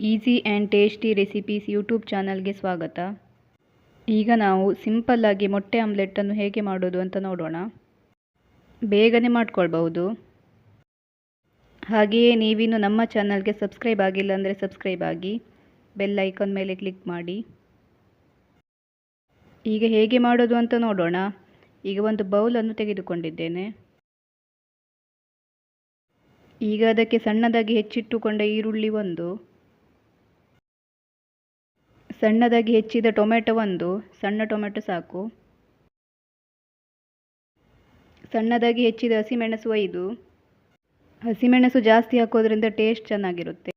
Easy and tasty recipes YouTube ಚಾನಲ್ಗೆ ಸ್ವಾಗತ. ಈಗ ನಾವು ಸಿಂಪಲ್ಲಾಗಿ ಮೊಟ್ಟೆ ಆಮ್ಲೆಟ್ಟನ್ನು ಹೇಗೆ ಮಾಡೋದು ಅಂತ ನೋಡೋಣ. ಬೇಗನೆ ಮಾಡ್ಕೊಳ್ಬಹುದು. ಹಾಗೆಯೇ ನೀವಿನ್ನು ನಮ್ಮ ಚಾನಲ್ಗೆ ಸಬ್ಸ್ಕ್ರೈಬ್ ಆಗಿಲ್ಲ ಅಂದರೆ ಸಬ್ಸ್ಕ್ರೈಬ್ ಆಗಿ, ಬೆಲ್ ಐಕಾನ್ ಮೇಲೆ ಕ್ಲಿಕ್ ಮಾಡಿ. ಈಗ ಹೇಗೆ ಮಾಡೋದು ಅಂತ ನೋಡೋಣ. ಈಗ ಒಂದು ಬೌಲನ್ನು ತೆಗೆದುಕೊಂಡಿದ್ದೇನೆ. ಈಗ ಅದಕ್ಕೆ ಸಣ್ಣದಾಗಿ ಹೆಚ್ಚಿಟ್ಟುಕೊಂಡ ಈರುಳ್ಳಿ ಒಂದು, ಸಣ್ಣದಾಗಿ ಹೆಚ್ಚಿದ ಟೊಮೆಟೊ ಒಂದು, ಸಣ್ಣ ಟೊಮೆಟೊ ಸಾಕು. ಸಣ್ಣದಾಗಿ ಹೆಚ್ಚಿದ ಹಸಿಮೆಣಸು 5. ಹಸಿಮೆಣಸು ಜಾಸ್ತಿ ಹಾಕೋದ್ರಿಂದ ಟೇಸ್ಟ್ ಚೆನ್ನಾಗಿರುತ್ತೆ.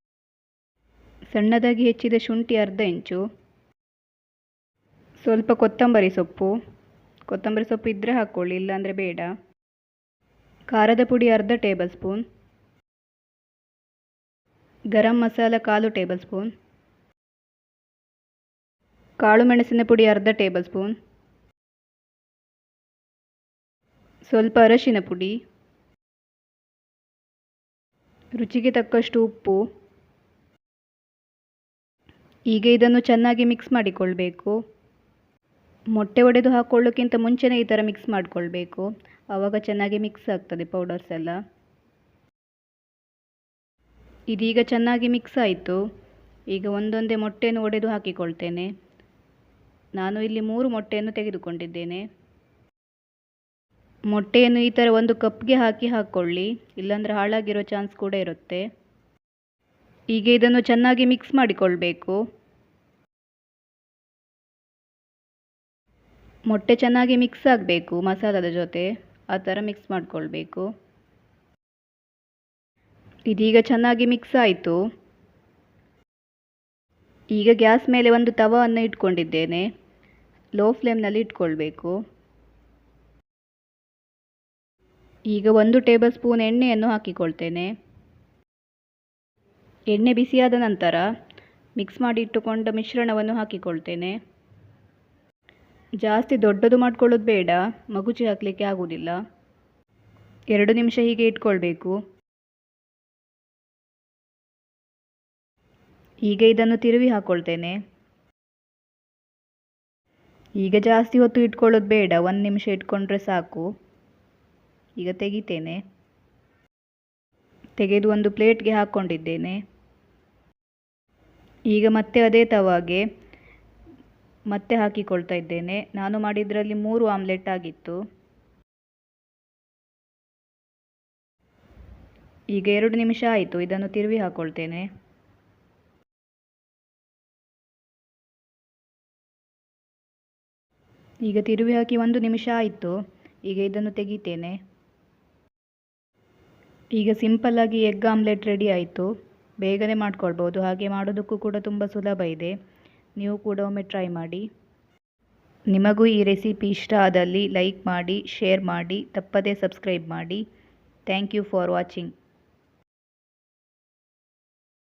ಸಣ್ಣದಾಗಿ ಹೆಚ್ಚಿದ ಶುಂಠಿ ಅರ್ಧ ಇಂಚು. ಸ್ವಲ್ಪ ಕೊತ್ತಂಬರಿ ಸೊಪ್ಪು ಇದ್ದರೆ ಹಾಕ್ಕೊಳ್ಳಿ, ಇಲ್ಲಾಂದರೆ ಬೇಡ. ಖಾರದ ಪುಡಿ ಅರ್ಧ table spoon. Garam masala 1/4 table spoon. ಕಾಳು ಮೆಣಸಿನ ಪುಡಿ ಅರ್ಧ ಟೇಬಲ್ ಸ್ಪೂನ್. ಸ್ವಲ್ಪ ಅರಶಿನ ಪುಡಿ, ರುಚಿಗೆ ತಕ್ಕಷ್ಟು ಉಪ್ಪು. ಈಗ ಇದನ್ನು ಚೆನ್ನಾಗಿ ಮಿಕ್ಸ್ ಮಾಡಿಕೊಳ್ಬೇಕು. ಮೊಟ್ಟೆ ಒಡೆದು ಹಾಕ್ಕೊಳ್ಳೋಕ್ಕಿಂತ ಮುಂಚೆನೇ ಈ ಥರ ಮಿಕ್ಸ್ ಮಾಡಿಕೊಳ್ಬೇಕು, ಆವಾಗ ಚೆನ್ನಾಗಿ ಮಿಕ್ಸ್ ಆಗ್ತದೆ ಪೌಡರ್ಸ್ ಎಲ್ಲ. ಇದೀಗ ಚೆನ್ನಾಗಿ ಮಿಕ್ಸ್ ಆಯಿತು. ಈಗ ಒಂದೊಂದೇ ಮೊಟ್ಟೆಯನ್ನು ಒಡೆದು ಹಾಕಿಕೊಳ್ತೇನೆ. ನಾನು ಇಲ್ಲಿ 3 ಮೊಟ್ಟೆಯನ್ನು ತೆಗೆದುಕೊಂಡಿದ್ದೇನೆ. ಮೊಟ್ಟೆಯನ್ನು ಈ ಥರ ಒಂದು ಕಪ್ಗೆ ಹಾಕ್ಕೊಳ್ಳಿ, ಇಲ್ಲಾಂದರೆ ಹಾಳಾಗಿರೋ ಚಾನ್ಸ್ ಕೂಡ ಇರುತ್ತೆ. ಈಗ ಇದನ್ನು ಚೆನ್ನಾಗಿ ಮಿಕ್ಸ್ ಮಾಡಿಕೊಳ್ಬೇಕು. ಮೊಟ್ಟೆ ಚೆನ್ನಾಗಿ ಮಿಕ್ಸ್ ಆಗಬೇಕು ಮಸಾಲದ ಜೊತೆ, ಆ ಥರ ಮಿಕ್ಸ್ ಮಾಡಿಕೊಳ್ಬೇಕು. ಇದೀಗ ಚೆನ್ನಾಗಿ ಮಿಕ್ಸ್ ಆಯಿತು. ಈಗ ಗ್ಯಾಸ್ ಮೇಲೆ ಒಂದು ತವಾವನ್ನು ಇಟ್ಕೊಂಡಿದ್ದೇನೆ. ಲೋ ಫ್ಲೇಮ್ನಲ್ಲಿ ಇಟ್ಕೊಳ್ಬೇಕು. ಈಗ 1 ಟೇಬಲ್ ಸ್ಪೂನ್ ಎಣ್ಣೆಯನ್ನು ಹಾಕಿಕೊಳ್ತೇನೆ. ಎಣ್ಣೆ ಬಿಸಿಯಾದ ನಂತರ ಮಿಕ್ಸ್ ಮಾಡಿ ಇಟ್ಟುಕೊಂಡ ಮಿಶ್ರಣವನ್ನು ಹಾಕಿಕೊಳ್ತೇನೆ. ಜಾಸ್ತಿ ದೊಡ್ಡದು ಮಾಡ್ಕೊಳ್ಳೋದು ಬೇಡ, ಮಗುಚಿ ಹಾಕಲಿಕ್ಕೆ ಆಗುವುದಿಲ್ಲ. 2 ನಿಮಿಷ ಹೀಗೆ ಇಟ್ಕೊಳ್ಬೇಕು. ಈಗ ಇದನ್ನು ತಿರುವಿ ಹಾಕ್ಕೊಳ್ತೇನೆ. ಈಗ ಜಾಸ್ತಿ ಹೊತ್ತು ಇಟ್ಕೊಳ್ಳೋದು ಬೇಡ, 1 ನಿಮಿಷ ಇಟ್ಕೊಂಡ್ರೆ ಸಾಕು. ಈಗ ತೆಗಿತೇನೆ. ತೆಗೆದು ಒಂದು ಪ್ಲೇಟ್ಗೆ ಹಾಕ್ಕೊಂಡಿದ್ದೇನೆ. ಈಗ ಮತ್ತೆ ಅದೇ ತವಾಗೆ ಮತ್ತೆ ಹಾಕಿಕೊಳ್ತಾ ಇದ್ದೇನೆ. ನಾನು ಮಾಡಿದ್ರಲ್ಲಿ 3 ಆಮ್ಲೆಟ್ ಆಗಿತ್ತು. ಈಗ 2 ನಿಮಿಷ ಆಯಿತು. ಇದನ್ನು ತಿರುವಿ ಹಾಕ್ಕೊಳ್ತೇನೆ. ಈಗ ತಿರುವಿ ಹಾಕಿ 1 ನಿಮಿಷ ಆಯಿತು. ಈಗ ಇದನ್ನು ತೆಗಿತೇನೆ. ಈಗ ಸಿಂಪಲ್ಲಾಗಿ ಎಗ್ ಆಮ್ಲೆಟ್ ರೆಡಿ ಆಯಿತು. ಬೇಗನೆ ಮಾಡ್ಕೊಳ್ಬೋದು. ಹಾಗೆ ಮಾಡೋದಕ್ಕೂ ಕೂಡ ತುಂಬ ಸುಲಭ ಇದೆ. ನೀವು ಕೂಡ ಒಮ್ಮೆ ಟ್ರೈ ಮಾಡಿ. ನಿಮಗೂ ಈ ರೆಸಿಪಿ ಇಷ್ಟ ಆದಲ್ಲಿ ಲೈಕ್ ಮಾಡಿ, ಶೇರ್ ಮಾಡಿ, ತಪ್ಪದೇ ಸಬ್ಸ್ಕ್ರೈಬ್ ಮಾಡಿ. Thank you for watching.